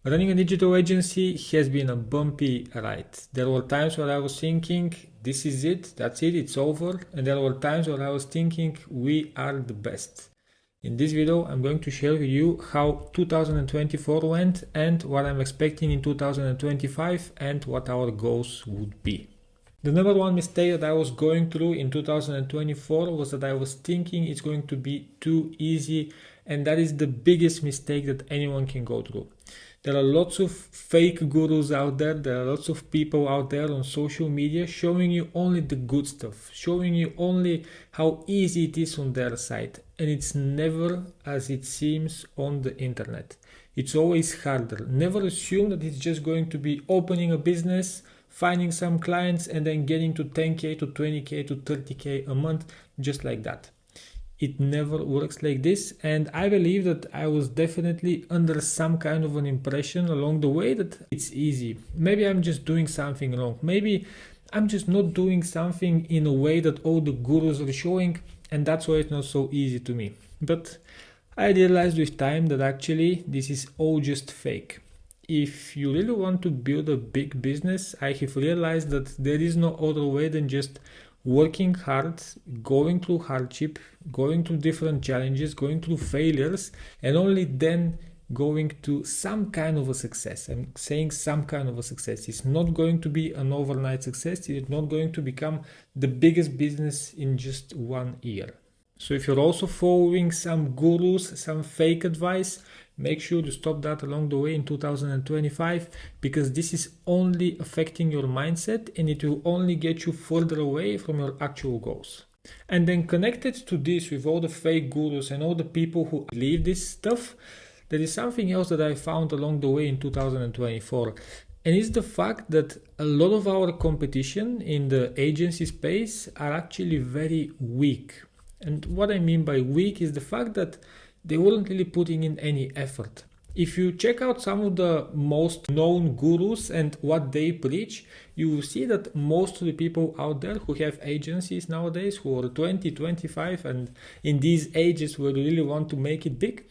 Running a digital agency has been a bumpy ride. There were times where I was thinking, this is it, that's it, it's over. And there were times where I was thinking, we are the best. In this video, I'm going to share with you how 2024 went and what I'm expecting in 2025 and what our goals would be. The number one mistake that I was going through in 2024 was that I was thinking it's going to be too easy, and that is the biggest mistake that anyone can go through. There are lots of fake gurus out there. There are lots of people out there on social media showing you only the good stuff, showing you only how easy it is on their side. And it's never as it seems on the internet. It's always harder. Never assume that it's just going to be opening a business, finding some clients, and then getting to 10K to 20K to 30K a month just like that. It never works like this, and I believe that I was definitely under some kind of an impression along the way that it's easy. Maybe I'm just doing something wrong. Maybe I'm just not doing something in a way that all the gurus are showing, and that's why it's not so easy to me. But I realized with time that actually this is all just fake. If you really want to build a big business, I have realized that there is no other way than just working hard, going through hardship, going through different challenges, going through failures, and only then going to some kind of a success. I'm saying some kind of a success. It's not going to be an overnight success. It's not going to become the biggest business in just 1 year. So if you're also following some gurus, some fake advice, make sure to stop that along the way in 2025, because this is only affecting your mindset and it will only get you further away from your actual goals. And then connected to this with all the fake gurus and all the people who believe this stuff, there is something else that I found along the way in 2024. And it's the fact that a lot of our competition in the agency space are actually very weak. And what I mean by weak is the fact that they weren't really putting in any effort. If you check out some of the most known gurus and what they preach, you will see that most of the people out there who have agencies nowadays, who are 20, 25, and in these ages where you really want to make it big,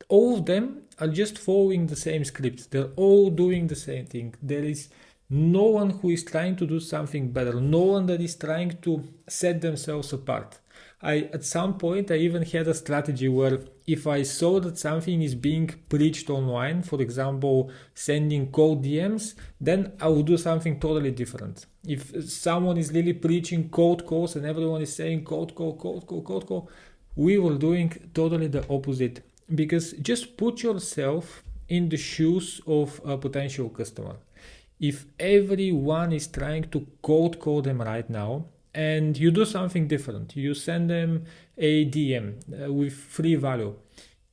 all of them are just following the same script. They're all doing the same thing. There is no one who is trying to do something better, no one that is trying to set themselves apart. At some point, I even had a strategy where if I saw that something is being preached online, for example, sending cold DMs, then I would do something totally different. If someone is really preaching cold calls and everyone is saying cold call, we were doing totally the opposite. Because just put yourself in the shoes of a potential customer. If everyone is trying to cold call them right now, and you do something different, you send them a DM with free value,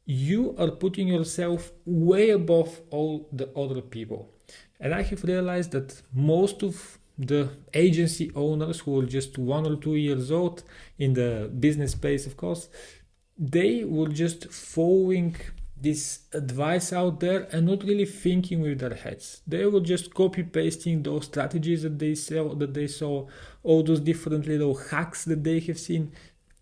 you are putting yourself way above all the other people. And I have realized that most of the agency owners who are just 1 or 2 years old in the business space, of course, they were just following this advice out there and not really thinking with their heads. They were just copy pasting those strategies that they saw, all those different little hacks that they have seen.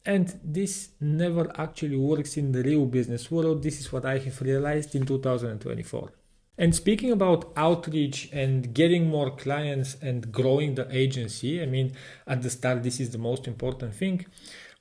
And this never actually works in the real business world. This is what I have realized in 2024. And speaking about outreach and getting more clients and growing the agency, I mean, at the start, this is the most important thing.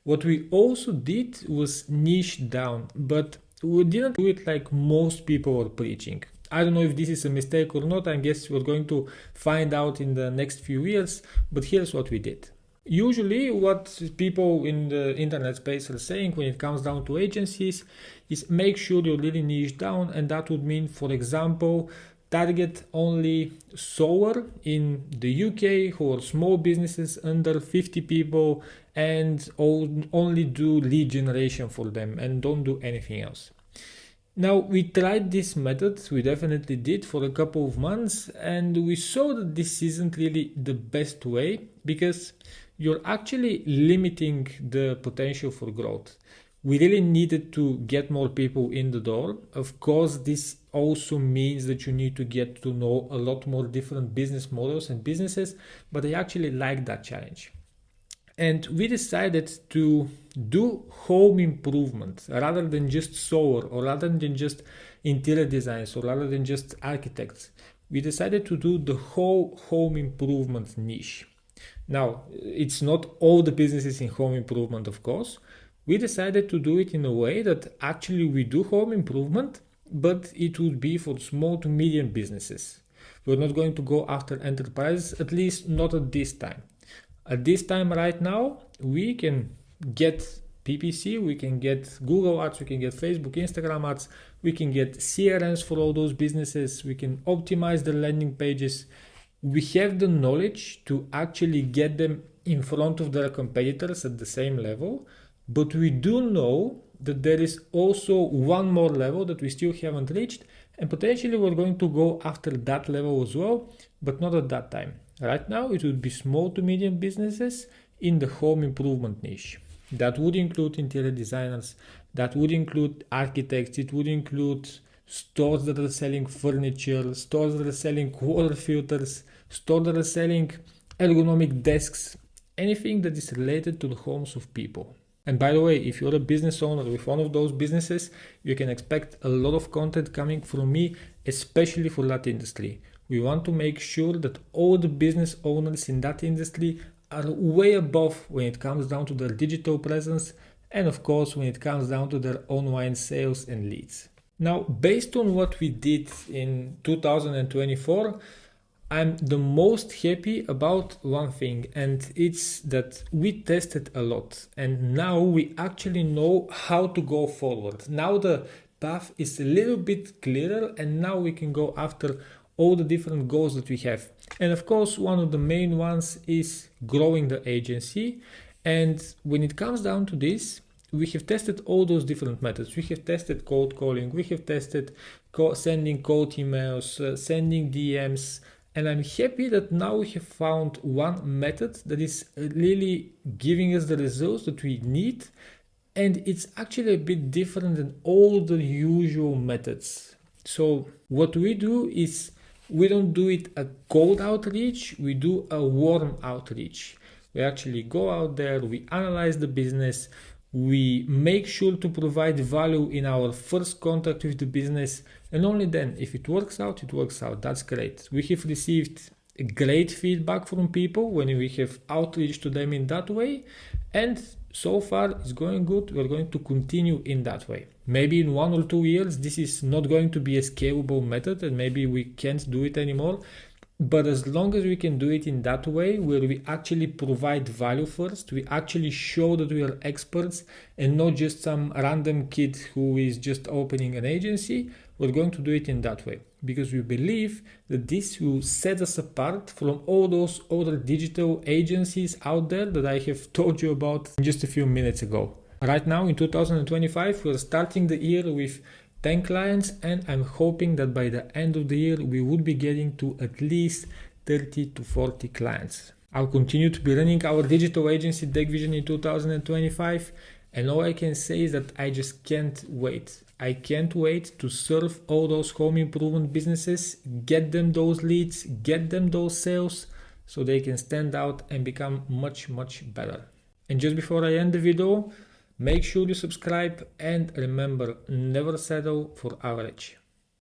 What we also did was niche down, but we didn't do it like most people are preaching. I don't know if this is a mistake or not. I guess we're going to find out in the next few years, but here's what we did. Usually what people in the internet space are saying when it comes down to agencies is make sure you're really niche down, and that would mean, for example, target only solar in the UK who are small businesses under 50 people and only do lead generation for them and don't do anything else. Now, we tried this method, we definitely did, for a couple of months, and we saw that this isn't really the best way because you're actually limiting the potential for growth. We really needed to get more people in the door. Of course, this also means that you need to get to know a lot more different business models and businesses, but I actually like that challenge. And we decided to do home improvement rather than just solar, or rather than just interior designers or rather than just architects. We decided to do the whole home improvement niche. Now, it's not all the businesses in home improvement, of course. We decided to do it in a way that actually we do home improvement, but it would be for small to medium businesses. We're not going to go after enterprises, at least not at this time. At this time right now, we can get PPC, we can get Google ads, we can get Facebook, Instagram ads, we can get CRMs for all those businesses, we can optimize the landing pages. We have the knowledge to actually get them in front of their competitors at the same level, but we do know that there is also one more level that we still haven't reached, and potentially we're going to go after that level as well, but not at that time. Right now, it would be small to medium businesses in the home improvement niche. That would include interior designers, that would include architects, it would include stores that are selling furniture, stores that are selling water filters, stores that are selling ergonomic desks, anything that is related to the homes of people. And by the way, if you're a business owner with one of those businesses, you can expect a lot of content coming from me, especially for that industry. We want to make sure that all the business owners in that industry are way above when it comes down to their digital presence and of course when it comes down to their online sales and leads. Now, based on what we did in 2024, I'm the most happy about one thing, and it's that we tested a lot and now we actually know how to go forward. Now the path is a little bit clearer and now we can go after all the different goals that we have. And of course, one of the main ones is growing the agency. And when it comes down to this, we have tested all those different methods. We have tested cold calling, we have tested sending cold emails, sending DMs, and I'm happy that now we have found one method that is really giving us the results that we need, and it's actually a bit different than all the usual methods. So what we do is we don't do it a cold outreach, we do a warm outreach. We actually go out there, we analyze the business, we make sure to provide value in our first contact with the business, and only then, if it works out, it works out. That's great. We have received great feedback from people when we have outreach to them in that way, and so far it's going good. We're going to continue in that way. Maybe in 1 or 2 years this is not going to be a scalable method and maybe we can't do it anymore. But as long as we can do it in that way, where we actually provide value first, we actually show that we are experts and not just some random kid who is just opening an agency, we're going to do it in that way. Because we believe that this will set us apart from all those other digital agencies out there that I have told you about just a few minutes ago. Right now in 2025, we're starting the year with 10 clients, and I'm hoping that by the end of the year we would be getting to at least 30 to 40 clients. I'll continue to be running our digital agency Deck Vision in 2025, and all I can say is that I just can't wait. I can't wait to serve all those home improvement businesses, get them those leads, get them those sales, so they can stand out and become much, much better. And just before I end the video, make sure you subscribe and remember, never settle for average.